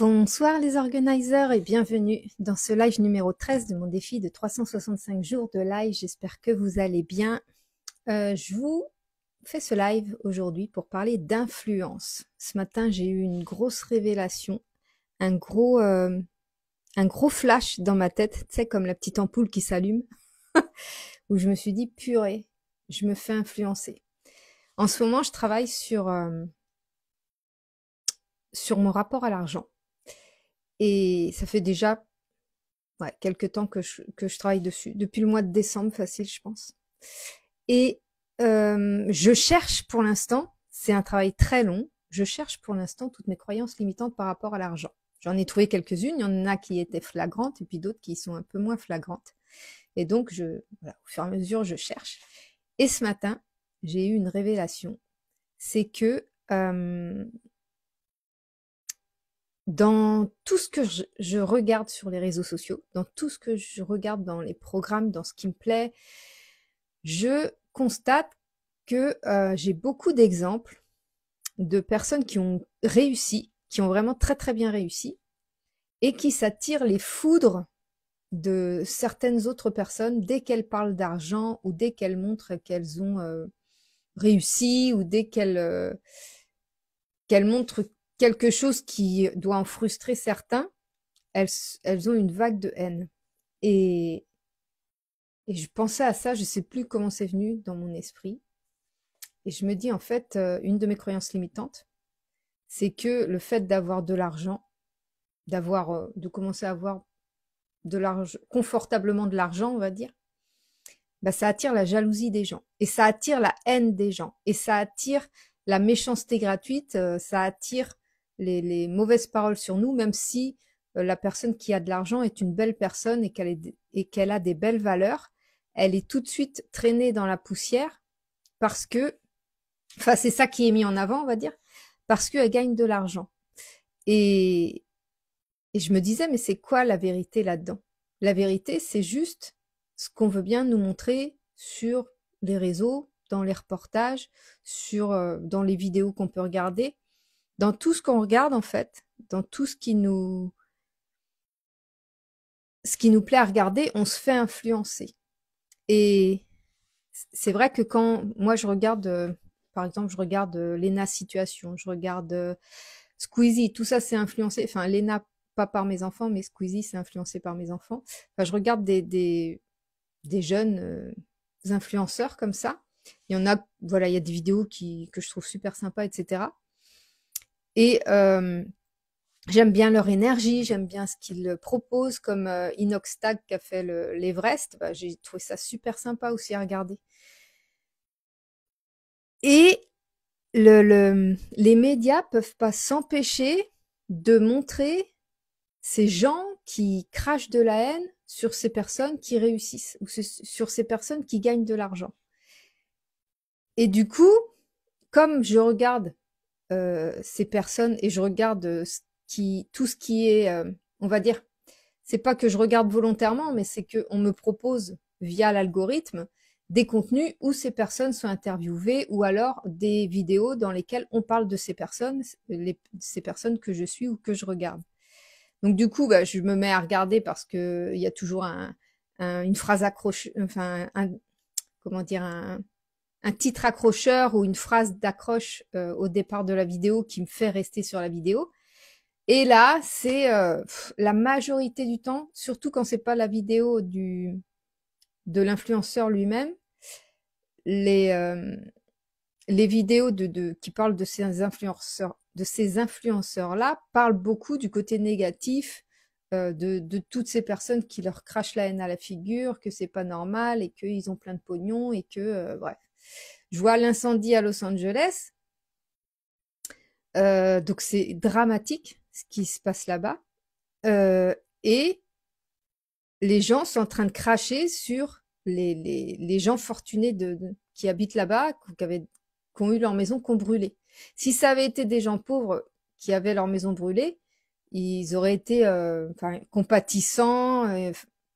Bonsoir les organisers et bienvenue dans ce live numéro 13 de mon défi de 365 jours de live. J'espère que vous allez bien. Je vous fais ce live aujourd'hui pour parler d'influence. Ce matin, j'ai eu une grosse révélation, un gros flash dans ma tête, tu sais, comme la petite ampoule qui s'allume, où je me suis dit, purée, je me fais influencer. En ce moment, je travaille sur mon rapport à l'argent. Et ça fait déjà quelques temps que je travaille dessus, depuis le mois de décembre facile, je pense. Et je cherche pour l'instant, c'est un travail très long, je cherche pour l'instant toutes mes croyances limitantes par rapport à l'argent. J'en ai trouvé quelques-unes, il y en a qui étaient flagrantes et puis d'autres qui sont un peu moins flagrantes. Et donc, au fur et à mesure, je cherche. Et ce matin, j'ai eu une révélation. C'est que dans tout ce que je regarde sur les réseaux sociaux, dans tout ce que je regarde dans les programmes, dans ce qui me plaît, je constate que j'ai beaucoup d'exemples de personnes qui ont réussi, qui ont vraiment très très bien réussi, et qui s'attirent les foudres de certaines autres personnes dès qu'elles parlent d'argent ou dès qu'elles montrent qu'elles ont réussi ou dès qu'elles montrent quelque chose qui doit en frustrer certains, elles ont une vague de haine. Et je pensais à ça, je sais plus comment c'est venu dans mon esprit. Et je me dis, en fait, une de mes croyances limitantes, c'est que le fait d'avoir de l'argent, de commencer à avoir de l'argent, confortablement de l'argent, on va dire, bah, ça attire la jalousie des gens. Et ça attire la haine des gens. Et ça attire la méchanceté gratuite, ça attire les mauvaises paroles sur nous, même si la personne qui a de l'argent est une belle personne et qu'elle a des belles valeurs, elle est tout de suite traînée dans la poussière parce que, enfin, c'est ça qui est mis en avant, on va dire, parce qu'elle gagne de l'argent. Et je me disais, mais c'est quoi la vérité là-dedans? La vérité, c'est juste ce qu'on veut bien nous montrer sur les réseaux, dans les reportages, dans les vidéos qu'on peut regarder, dans tout ce qu'on regarde en fait, dans tout ce qui nous plaît à regarder, on se fait influencer. Et c'est vrai que quand moi je regarde, par exemple, je regarde Lena Situation, je regarde Squeezie, tout ça c'est influencé, enfin Lena pas par mes enfants, mais Squeezie c'est influencé par mes enfants. Enfin, je regarde des jeunes influenceurs comme ça. Il y en a, voilà, il y a des vidéos que je trouve super sympas, etc. Et j'aime bien leur énergie, j'aime bien ce qu'ils proposent, comme Inox Tag qui a fait l'Everest. Bah, j'ai trouvé ça super sympa aussi à regarder. Et les médias peuvent pas s'empêcher de montrer ces gens qui crachent de la haine sur ces personnes qui réussissent ou sur ces personnes qui gagnent de l'argent. Et du coup, comme je regarde ces personnes et je regarde tout ce qui est, on va dire, c'est pas que je regarde volontairement, mais c'est qu'on me propose via l'algorithme des contenus où ces personnes sont interviewées ou alors des vidéos dans lesquelles on parle de ces personnes, ces personnes que je suis ou que je regarde. Donc du coup, bah, je me mets à regarder parce que il y a toujours une phrase accroche, enfin, comment dire, un titre accrocheur ou une phrase d'accroche au départ de la vidéo qui me fait rester sur la vidéo. Et là, c'est la majorité du temps, surtout quand c'est pas la vidéo de l'influenceur lui-même, les vidéos qui parlent de ces influenceurs-là parlent beaucoup du côté négatif de toutes ces personnes qui leur crachent la haine à la figure, que c'est pas normal et qu'ils ont plein de pognon et que bref. Je vois l'incendie à Los Angeles, donc c'est dramatique ce qui se passe là-bas, et les gens sont en train de cracher sur les gens fortunés qui habitent là-bas, qui ont eu leur maison qu'on brûlée. Si ça avait été des gens pauvres qui avaient leur maison brûlée, ils auraient été compatissants,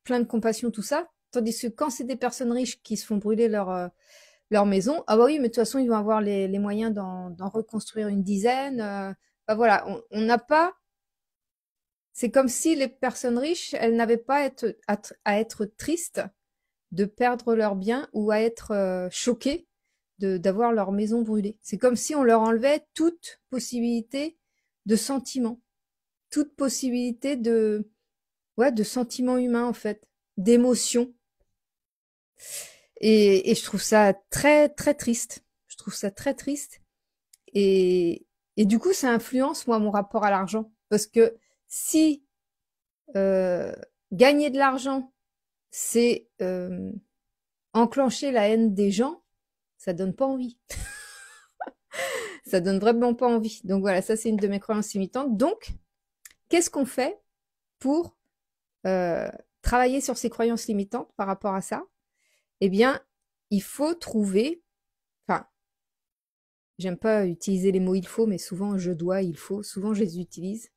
plein de compassion, tout ça. Tandis que quand c'est des personnes riches qui se font brûler leur maison, ah bah oui, mais de toute façon, ils vont avoir les moyens d'en reconstruire une dizaine. Bah voilà, on n'a pas C'est comme si les personnes riches, elles n'avaient pas à être tristes de perdre leurs biens ou à être choquées d'avoir leur maison brûlée. C'est comme si on leur enlevait toute possibilité de sentiment, toute possibilité de sentiments humains en fait, d'émotions. Et je trouve ça très très triste. Je trouve ça très triste. Et du coup, ça influence moi mon rapport à l'argent, parce que si euh, gagner de l'argent, c'est enclencher la haine des gens, ça donne pas envie. Ça donne vraiment pas envie. Donc voilà, ça c'est une de mes croyances limitantes. Donc, qu'est-ce qu'on fait pour euh, travailler sur ces croyances limitantes par rapport à ça? Eh bien, il faut trouver, enfin, j'aime pas utiliser les mots il faut, mais souvent je dois, il faut, souvent je les utilise.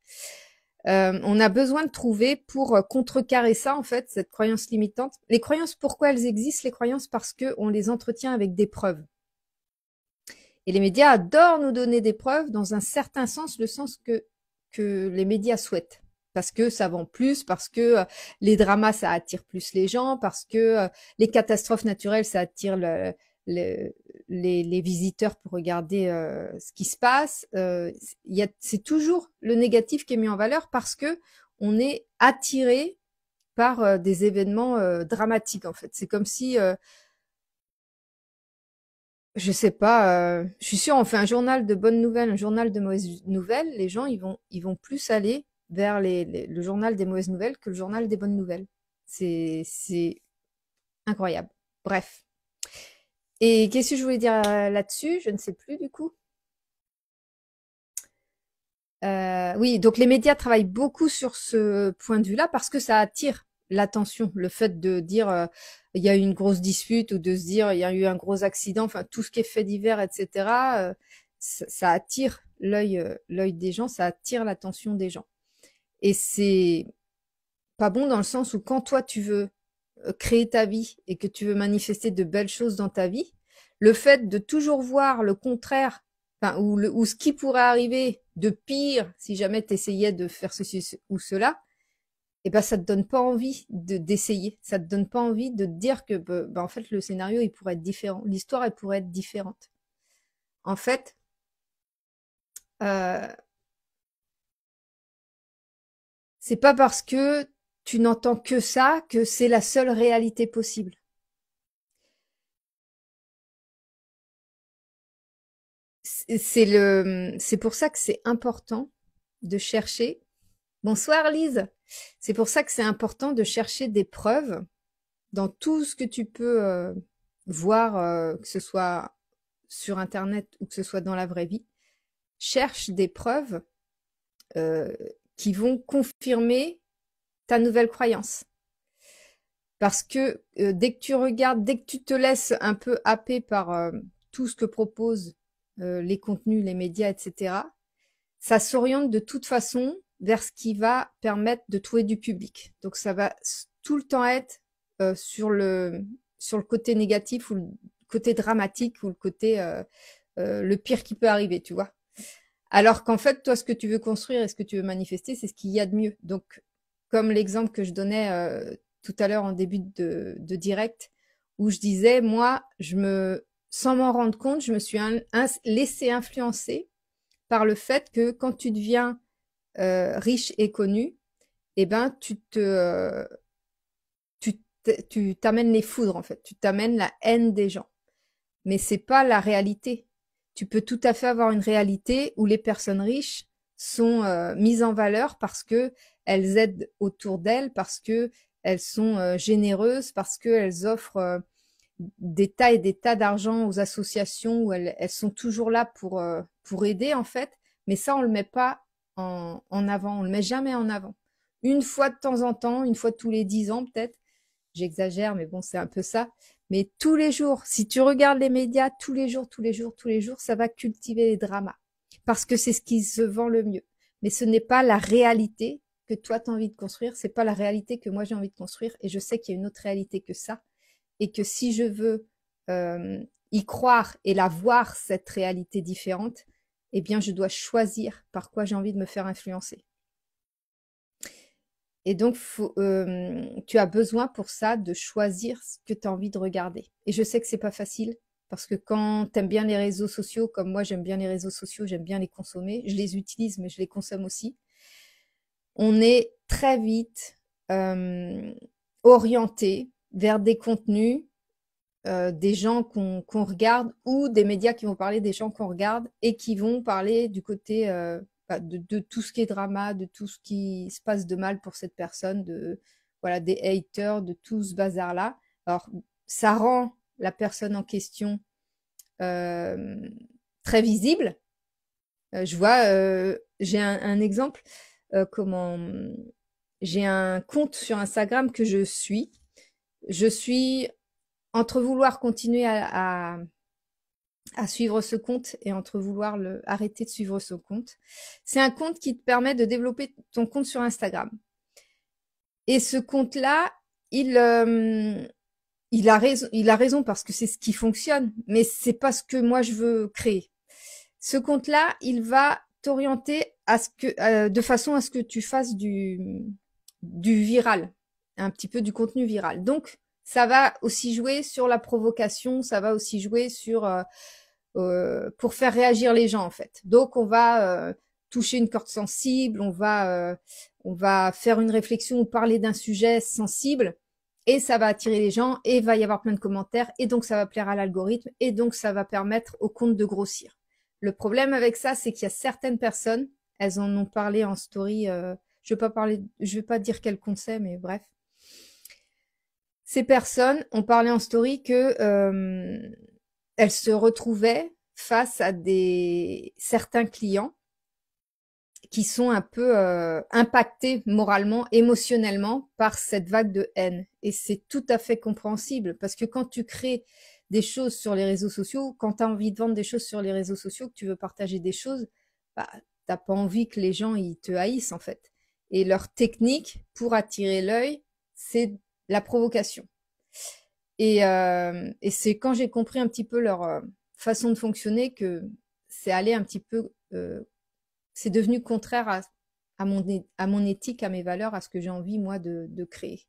On a besoin de trouver pour contrecarrer ça, en fait, cette croyance limitante. Les croyances, pourquoi elles existent? Les croyances parce qu'on les entretient avec des preuves. Et les médias adorent nous donner des preuves dans un certain sens, le sens que les médias souhaitent. Parce que ça vend plus, parce que les dramas, ça attire plus les gens, parce que les catastrophes naturelles, ça attire le, les visiteurs pour regarder ce qui se passe. C'est toujours le négatif qui est mis en valeur parce que on est attiré par des événements dramatiques, en fait. C'est comme si je sais pas, je suis sûre, on fait un journal de bonnes nouvelles, un journal de mauvaises nouvelles, les gens, ils vont plus aller vers le journal des mauvaises nouvelles que le journal des bonnes nouvelles. C'est incroyable. Bref. Et qu'est-ce que je voulais dire là-dessus? Je ne sais plus du coup. Oui, donc les médias travaillent beaucoup sur ce point de vue-là parce que ça attire l'attention. Le fait de dire il y a eu une grosse dispute ou de se dire il y a eu un gros accident, enfin tout ce qui est fait divers, etc. Ça attire l'œil des gens, ça attire l'attention des gens. Et c'est pas bon dans le sens où quand toi tu veux créer ta vie et que tu veux manifester de belles choses dans ta vie, le fait de toujours voir le contraire, enfin, ou ce qui pourrait arriver de pire si jamais tu essayais de faire ceci ou cela, et ben ça te donne pas envie d'essayer. Ça te donne pas envie de te dire que en fait le scénario il pourrait être différent, l'histoire elle pourrait être différente. En fait, euh, c'est pas parce que tu n'entends que ça que c'est la seule réalité possible. C'est pour ça que c'est important de chercher. Bonsoir Lise. C'est pour ça que c'est important de chercher des preuves dans tout ce que tu peux voir, que ce soit sur Internet ou que ce soit dans la vraie vie. Cherche des preuves euh, qui vont confirmer ta nouvelle croyance. Parce que dès que tu regardes, dès que tu te laisses un peu happer par tout ce que proposent les contenus, les médias, etc., ça s'oriente de toute façon vers ce qui va permettre de trouver du public. Donc ça va tout le temps être sur le côté négatif ou le côté dramatique ou le côté le pire qui peut arriver, tu vois. Alors qu'en fait, toi, ce que tu veux construire et ce que tu veux manifester, c'est ce qu'il y a de mieux. Donc, comme l'exemple que je donnais tout à l'heure en début de direct, où je disais, moi, sans m'en rendre compte, je me suis laissé influencer par le fait que quand tu deviens riche et connu, eh ben, tu t'amènes les foudres, en fait. Tu t'amènes la haine des gens. Mais c'est pas la réalité. Tu peux tout à fait avoir une réalité où les personnes riches sont mises en valeur parce que elles aident autour d'elles, parce que elles sont généreuses, parce qu'elles offrent des tas et des tas d'argent aux associations où elles sont toujours là pour aider en fait. Mais ça, on le met pas en avant, on le met jamais en avant. Une fois de temps en temps, une fois tous les 10 ans peut-être, j'exagère, mais bon, c'est un peu ça. Mais tous les jours, si tu regardes les médias, tous les jours, tous les jours, tous les jours, ça va cultiver les dramas. Parce que c'est ce qui se vend le mieux. Mais ce n'est pas la réalité que toi, tu as envie de construire. C'est pas la réalité que moi, j'ai envie de construire. Et je sais qu'il y a une autre réalité que ça. Et que si je veux y croire et la voir, cette réalité différente, eh bien, je dois choisir par quoi j'ai envie de me faire influencer. Et donc, tu as besoin pour ça de choisir ce que tu as envie de regarder. Et je sais que c'est pas facile, parce que quand tu aimes bien les réseaux sociaux, comme moi j'aime bien les réseaux sociaux, j'aime bien les consommer, je les utilise, mais je les consomme aussi. On est très vite orienté vers des contenus, des gens qu'on regarde, ou des médias qui vont parler des gens qu'on regarde et qui vont parler du côté de tout ce qui est drama, de tout ce qui se passe de mal pour cette personne, voilà, des haters, de tout ce bazar-là. Alors, ça rend la personne en question très visible. Je vois, j'ai un exemple, comment j'ai un compte sur Instagram que je suis. Je suis entre vouloir continuer à suivre ce compte et entre vouloir arrêter de suivre ce compte. C'est un compte qui te permet de développer ton compte sur Instagram. Et ce compte-là, il a raison parce que c'est ce qui fonctionne, mais c'est pas ce que moi je veux créer. Ce compte-là, il va t'orienter de façon à ce que tu fasses du viral, un petit peu du contenu viral. Donc, ça va aussi jouer sur la provocation, ça va aussi jouer sur pour faire réagir les gens en fait. Donc, on va toucher une corde sensible, on va faire une réflexion ou parler d'un sujet sensible. Et ça va attirer les gens, et il va y avoir plein de commentaires, et donc ça va plaire à l'algorithme, et donc ça va permettre au compte de grossir. Le problème avec ça, c'est qu'il y a certaines personnes, elles en ont parlé en story, je vais pas dire quel compte c'est, mais bref. Ces personnes ont parlé en story que elles se retrouvaient face à certains clients qui sont un peu impactés moralement, émotionnellement par cette vague de haine. Et c'est tout à fait compréhensible, parce que quand tu crées des choses sur les réseaux sociaux, quand tu as envie de vendre des choses sur les réseaux sociaux, que tu veux partager des choses, bah, t'as pas envie que les gens ils te haïssent en fait. Et leur technique pour attirer l'œil, c'est la provocation. Et c'est quand j'ai compris un petit peu leur façon de fonctionner que c'est allé un petit peu c'est devenu contraire à mon éthique, à mes valeurs, à ce que j'ai envie, moi, de créer.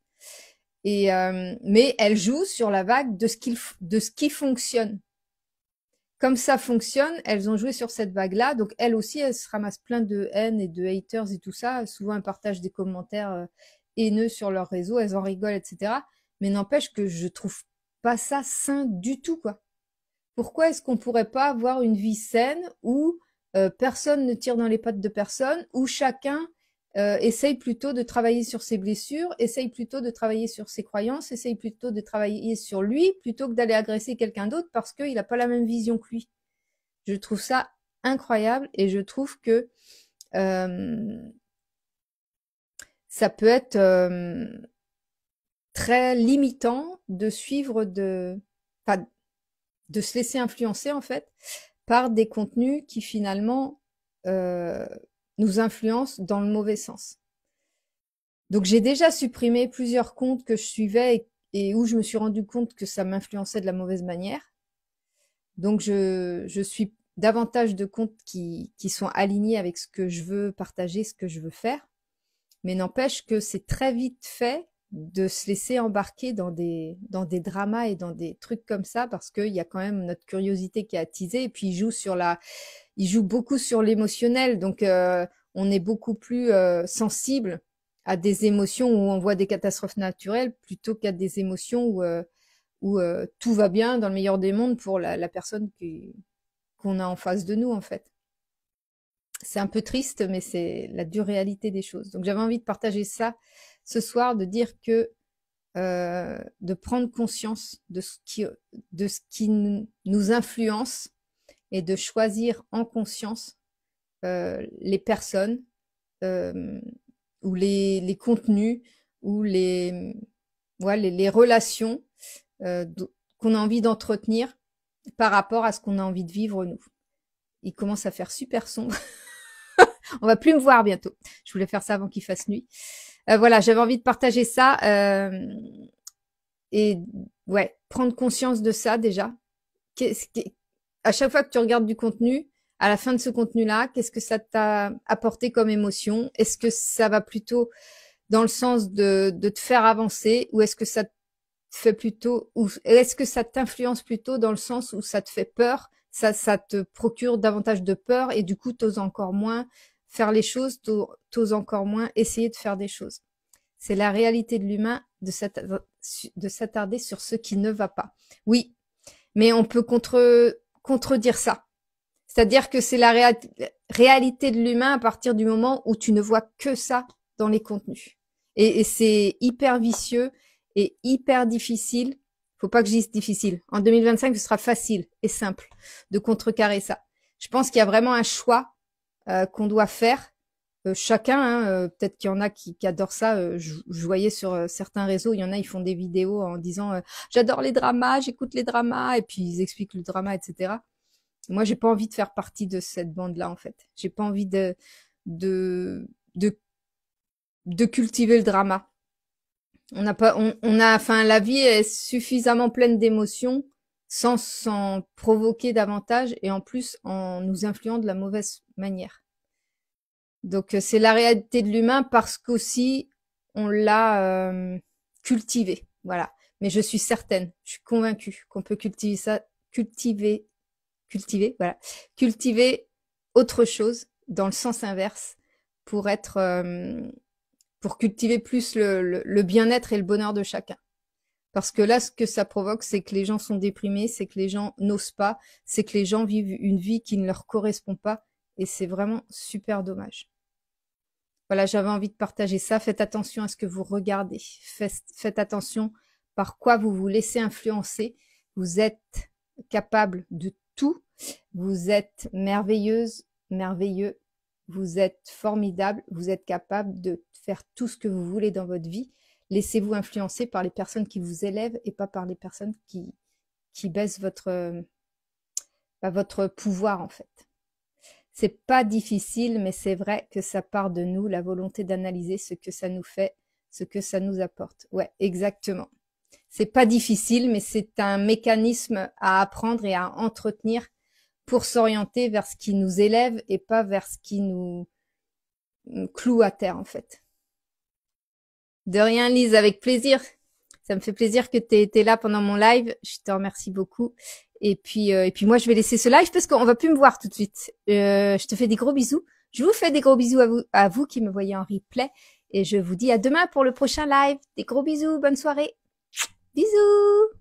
Mais elle joue sur la vague de ce qui fonctionne. Comme ça fonctionne, elles ont joué sur cette vague-là. Donc, elles aussi, elles se ramassent plein de haine et de haters et tout ça. Souvent, elles partagent des commentaires haineux sur leur réseau. Elles en rigolent, etc. Mais n'empêche que je trouve pas ça sain du tout, quoi. Pourquoi est-ce qu'on pourrait pas avoir une vie saine où personne ne tire dans les pattes de personne, où chacun essaye plutôt de travailler sur ses blessures, essaye plutôt de travailler sur ses croyances, essaye plutôt de travailler sur lui, plutôt que d'aller agresser quelqu'un d'autre parce qu'il n'a pas la même vision que lui. Je trouve ça incroyable et je trouve que ça peut être très limitant de suivre enfin, de se laisser influencer en fait par des contenus qui finalement nous influencent dans le mauvais sens. Donc j'ai déjà supprimé plusieurs comptes que je suivais et où je me suis rendu compte que ça m'influençait de la mauvaise manière. Donc je suis davantage de comptes qui sont alignés avec ce que je veux partager, ce que je veux faire. Mais n'empêche que c'est très vite fait de se laisser embarquer dans des dramas et dans des trucs comme ça, parce qu'il y a quand même notre curiosité qui est attisée, et puis il joue beaucoup sur l'émotionnel, donc on est beaucoup plus sensible à des émotions où on voit des catastrophes naturelles plutôt qu'à des émotions où tout va bien dans le meilleur des mondes pour la personne qu'on a en face de nous en fait. C'est un peu triste, mais c'est la dure réalité des choses. Donc j'avais envie de partager ça ce soir, de dire que de prendre conscience de ce qui nous influence et de choisir en conscience les personnes ou les contenus ou les relations qu'on a envie d'entretenir par rapport à ce qu'on a envie de vivre nous. Il commence à faire super sombre. On va plus me voir bientôt. Je voulais faire ça avant qu'il fasse nuit. Voilà, j'avais envie de partager ça. Et ouais, prendre conscience de ça déjà. À chaque fois que tu regardes du contenu, à la fin de ce contenu-là, qu'est-ce que ça t'a apporté comme émotion? Est-ce que ça va plutôt dans le sens de te faire avancer, ou est-ce que ça te fait plutôt, ou est-ce que ça t'influence plutôt dans le sens où ça te fait peur, ça te procure davantage de peur et du coup t'oses encore moins faire les choses, t'oses encore moins essayer de faire des choses. C'est la réalité de l'humain de s'attarder sur ce qui ne va pas. Oui, mais on peut contredire ça. C'est-à-dire que c'est la réalité de l'humain à partir du moment où tu ne vois que ça dans les contenus. Et c'est hyper vicieux et hyper difficile. Faut pas que je dise difficile. En 2025, ce sera facile et simple de contrecarrer ça. Je pense qu'il y a vraiment un choix qu'on doit faire. Chacun, hein, peut-être qu'il y en a qui adorent ça. Je voyais sur certains réseaux, il y en a, ils font des vidéos en disant j'adore les dramas, j'écoute les dramas, et puis ils expliquent le drama, etc. Moi, j'ai pas envie de faire partie de cette bande-là, en fait. J'ai pas envie de cultiver le drama. Enfin, la vie est suffisamment pleine d'émotions sans s'en provoquer davantage et en plus en nous influant de la mauvaise manière. Donc, c'est la réalité de l'humain parce qu'aussi on l'a cultivé. Voilà. Mais je suis certaine, je suis convaincue qu'on peut cultiver autre chose dans le sens inverse pour pour cultiver plus le bien-être et le bonheur de chacun. Parce que là, ce que ça provoque, c'est que les gens sont déprimés, c'est que les gens n'osent pas, c'est que les gens vivent une vie qui ne leur correspond pas, et c'est vraiment super dommage. Voilà, j'avais envie de partager ça. Faites attention à ce que vous regardez. Faites attention par quoi vous vous laissez influencer. Vous êtes capable de tout. Vous êtes merveilleuse, merveilleux. Vous êtes formidable. Vous êtes capable de faire tout ce que vous voulez dans votre vie. Laissez-vous influencer par les personnes qui vous élèvent et pas par les personnes qui baissent votre pouvoir, en fait. C'est pas difficile, mais c'est vrai que ça part de nous, la volonté d'analyser ce que ça nous fait, ce que ça nous apporte. Ouais, exactement. C'est pas difficile, mais c'est un mécanisme à apprendre et à entretenir pour s'orienter vers ce qui nous élève et pas vers ce qui nous cloue à terre, en fait. De rien, Lise, avec plaisir. Ça me fait plaisir que tu aies été là pendant mon live. Je te remercie beaucoup. Et puis moi, je vais laisser ce live parce qu'on va plus me voir tout de suite. Je te fais des gros bisous. Je vous fais des gros bisous à vous qui me voyez en replay. Et je vous dis à demain pour le prochain live. Des gros bisous. Bonne soirée. Bisous.